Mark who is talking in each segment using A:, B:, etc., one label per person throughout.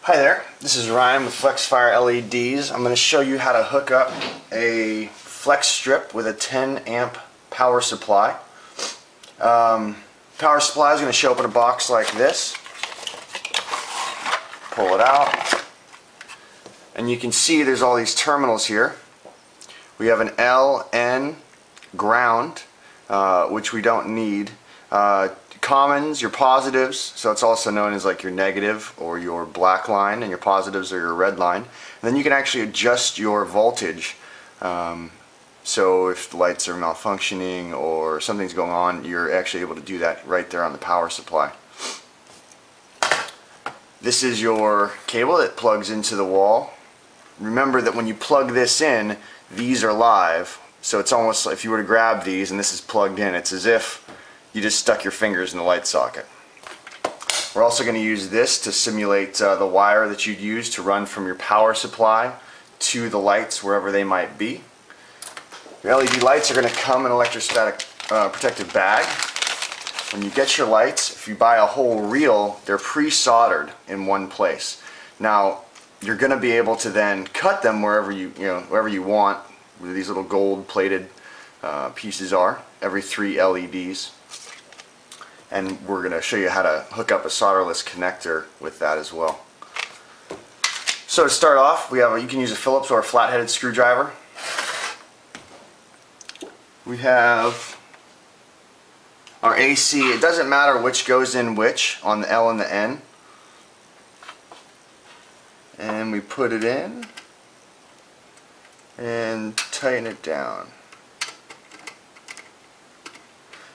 A: Hi there, this is Ryan with FlexFire LEDs. I'm going to show you how to hook up a flex strip with a 10 amp power supply. Power supply is going to show up in a box like this. Pull it out and you can see there's all these terminals here. We have an L, N, ground, which we don't need. Commons, your positives, so it's also known as like your negative or your black line, and your positives are your red line. And then you can actually adjust your voltage. So if the lights are malfunctioning or something's going on, you're actually able to do that right there on the power supply. This is your cable that plugs into the wall. Remember that when you plug this in, these are live, so it's almost like if you were to grab these and this is plugged in, it's as if you just stuck your fingers in the light socket. We're also going to use this to simulate the wire that you'd use to run from your power supply to the lights wherever they might be. Your LED lights are going to come in an electrostatic protective bag. When you get your lights, if you buy a whole reel, they're pre-soldered in one place. Now you're going to be able to then cut them wherever wherever you want, where these little gold plated pieces are, every 3 LEDs. And we're going to show you how to hook up a solderless connector with that as well. So to start off, you can use a Phillips or a flat-headed screwdriver. We have our AC. It doesn't matter which goes in which on the L and the N. And we put it in and tighten it down.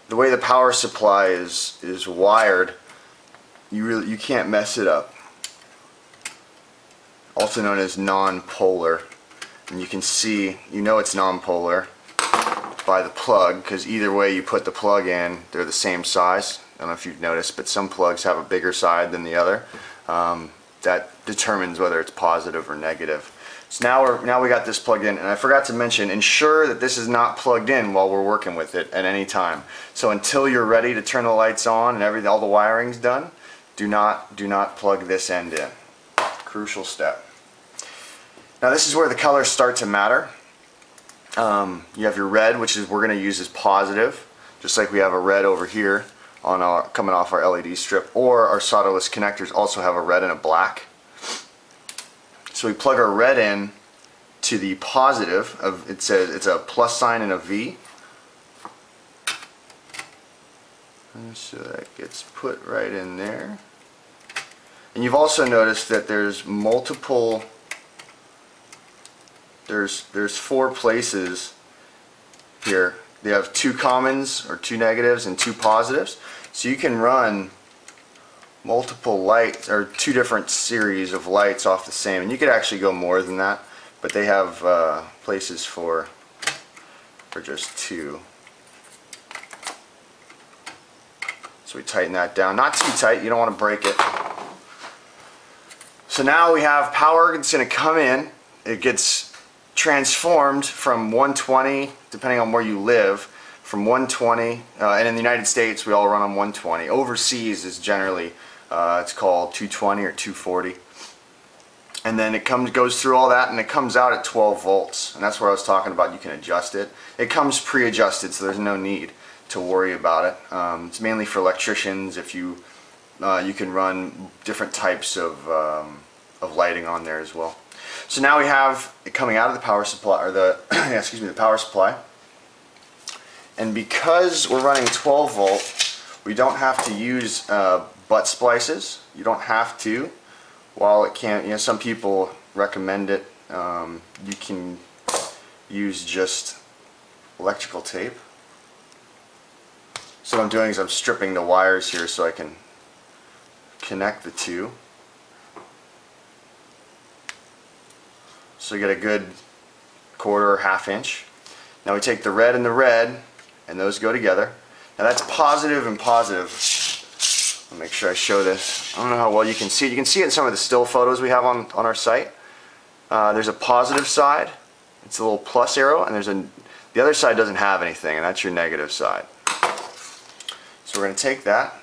A: The way the power supply is wired, you can't mess it up. Also known as non-polar, and you can see, it's non-polar by the plug, because either way you put the plug in, they're the same size. I don't know if you've noticed, but some plugs have a bigger side than the other. That determines whether it's positive or negative. So now we got this plugged in, and I forgot to mention, ensure that this is not plugged in while we're working with it at any time. So until you're ready to turn the lights on and all the wiring's done, do not plug this end in. Crucial step. Now this is where the colors start to matter. You have your red, which is we're going to use as positive, just like we have a red over here on coming off our LED strip, or our solderless connectors also have a red and a black. So we plug our red in to the positive of, it says it's a plus sign and a V. And so that gets put right in there. And you've also noticed that there's multiple, there's 4 places here. They have 2 commons or 2 negatives and 2 positives. So you can run multiple lights, or 2 different series of lights off the same, and you could actually go more than that, but they have places for just 2. So we tighten that down, not too tight, you don't want to break it. So now we have power that's going to come in. It gets transformed from 120, depending on where you live, from 120, and in the United States we all run on 120. Overseas is generally it's called 220 or 240, and then it goes through all that and it comes out at 12 volts, and that's what I was talking about. You can adjust it. It comes pre-adjusted, so there's no need to worry about it. It's mainly for electricians. If you can run different types of lighting on there as well. So now we have it coming out of the power supply, or the the power supply, and because we're running 12 volt, we don't have to use butt splices. You don't have to. While it can, some people recommend it. You can use just electrical tape. So what I'm doing is I'm stripping the wires here so I can connect the 2. So you get a good 1/4 or 1/2 inch. Now we take the red and the red, and those go together. Now that's positive and positive. I'll make sure I show this. I don't know how well you can see it. You can see it in some of the still photos we have on our site. There's a positive side. It's a little plus arrow, and the other side doesn't have anything, and that's your negative side. So we're going to take that.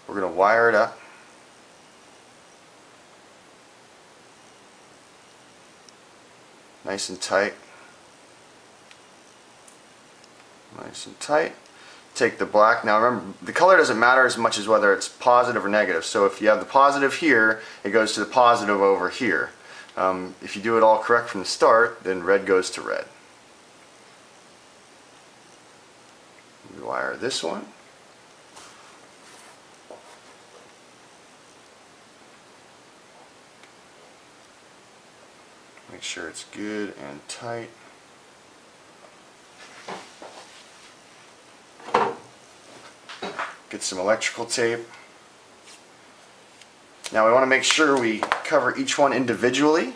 A: We're going to wire it up. nice and tight. Nice and tight. Take the black. Now remember, the color doesn't matter as much as whether it's positive or negative. So if you have the positive here, it goes to the positive over here. If you do it all correct from the start, then red goes to red. Rewire this one. Make sure it's good and tight. Get some electrical tape. Now we want to make sure we cover each one individually.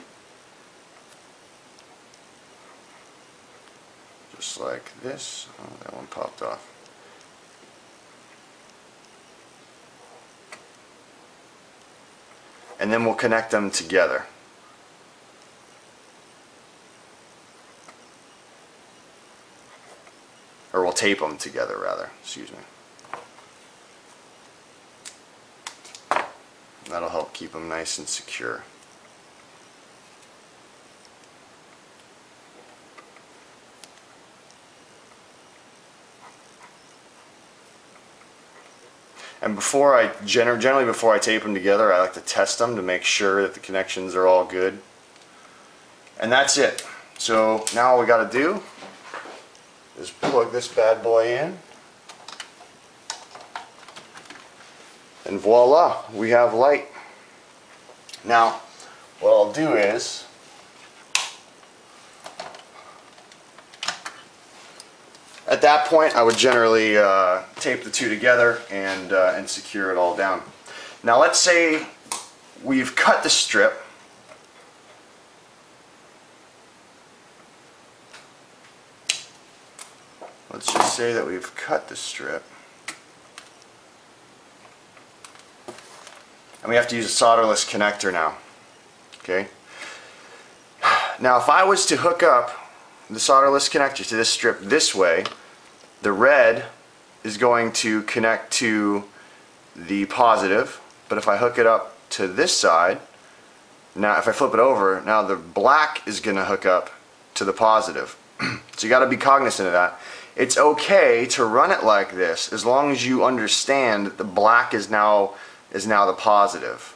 A: Just like this. Oh, that one popped off. And then we'll connect them together. Or we'll tape them together rather, excuse me. That'll help keep them nice and secure. And generally before I tape them together, I like to test them to make sure that the connections are all good. And that's it. So now all we got to do is plug this bad boy in. And voila, we have light. Now, what I'll do is, at that point, I would generally tape the two together and secure it all down. Now, let's say we've cut the strip. Let's just say that we've cut the strip. And we have to use a solderless connector now. Okay. Now if I was to hook up the solderless connector to this strip this way, the red is going to connect to the positive, but if I hook it up to this side, now if I flip it over, now the black is going to hook up to the positive. So you got to be cognizant of that. It's okay to run it like this as long as you understand that the black is now the positive,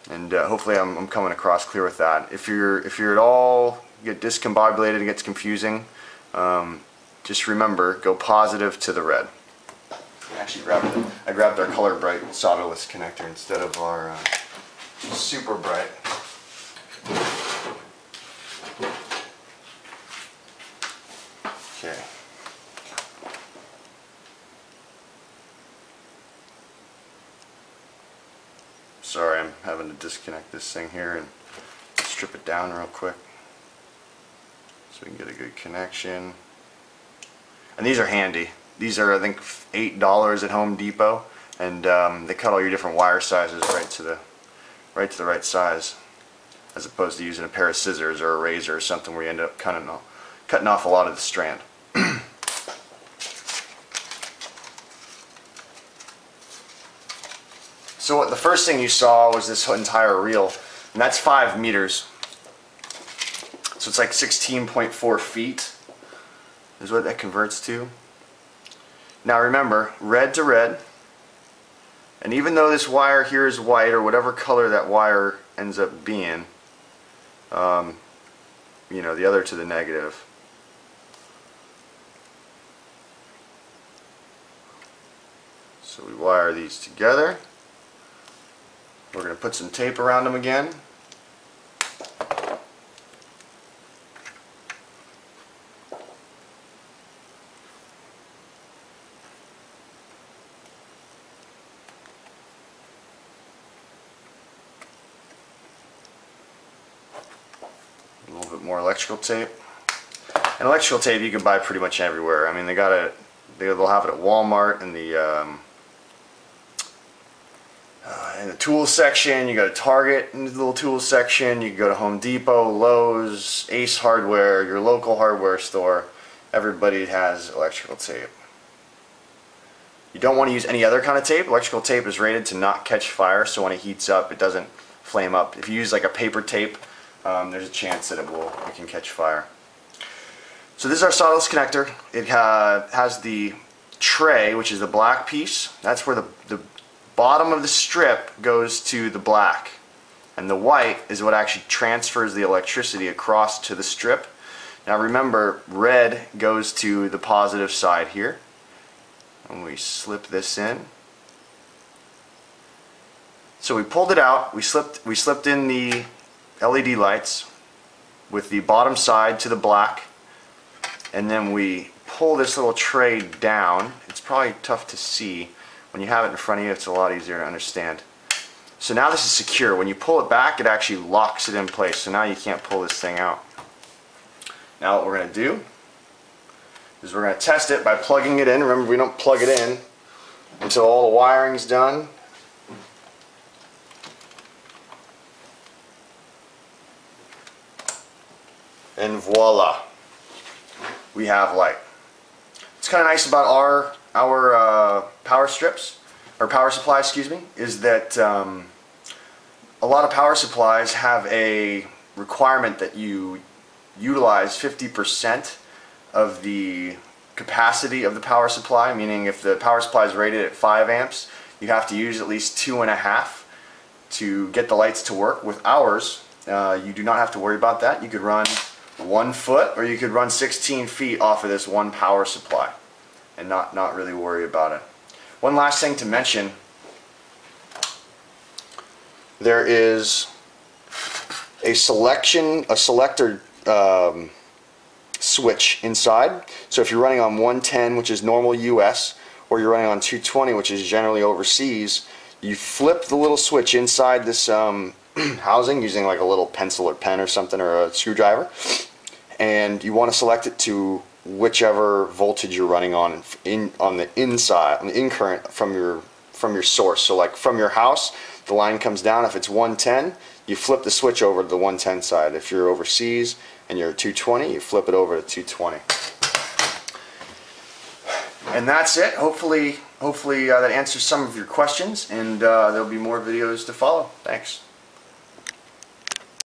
A: and hopefully I'm coming across clear with that. If you're at all get discombobulated and gets confusing, just remember, go positive to the red. Actually, I grabbed our Color Bright solderless connector instead of our Super Bright. Okay. Sorry, I'm having to disconnect this thing here and strip it down real quick so we can get a good connection. And these are handy. These are, I think, $8 at Home Depot, and they cut all your different wire sizes right to the right size, as opposed to using a pair of scissors or a razor or something where you end up cutting off a lot of the strand. So the first thing you saw was this entire reel, and that's 5 meters. So it's like 16.4 feet is what that converts to. Now remember, red to red, and even though this wire here is white, or whatever color that wire ends up being, you know, the other to the negative. So we wire these together. We're going to put some tape around them again. A little bit more electrical tape. And electrical tape you can buy pretty much everywhere. I mean, they'll have it at Walmart in the tools section. You go to Target in the little tools section. You can go to Home Depot, Lowe's, Ace Hardware, your local hardware store. Everybody has electrical tape. You don't want to use any other kind of tape. Electrical tape is rated to not catch fire, so when it heats up, it doesn't flame up. If you use like a paper tape, there's a chance that it can catch fire. So this is our solderless connector. It has the tray, which is the black piece. That's where the bottom of the strip goes to the black, and the white is what actually transfers the electricity across to the strip. Now remember, red goes to the positive side here, and we slip this in. So we pulled it out, we slipped in the LED lights with the bottom side to the black, and then we pull this little tray down. It's probably tough to see. When you have it in front of you, it's a lot easier to understand. So now this is secure. When you pull it back, it actually locks it in place. So now you can't pull this thing out. Now what we're going to do is we're going to test it by plugging it in. Remember, we don't plug it in until all the wiring's done. And voila, we have light. What's kind of nice about our power strips, or power supply, excuse me, is that a lot of power supplies have a requirement that you utilize 50% of the capacity of the power supply, meaning if the power supply is rated at 5 amps, you have to use at least 2.5 to get the lights to work. With ours, you do not have to worry about that. You could run 1 foot, or you could run 16 feet off of this one power supply and not really worry about it. One last thing to mention, there is a selector switch inside. So if you're running on 110, which is normal US, or you're running on 220, which is generally overseas, you flip the little switch inside this housing using like a little pencil or pen or something, or a screwdriver, and you want to select it to whichever voltage you're running on the inside, on the in current from your source. So like from your house, the line comes down. If it's 110, you flip the switch over to the 110 side. If you're overseas and you're 220, you flip it over to 220. And that's it. Hopefully that answers some of your questions, and there'll be more videos to follow. Thanks.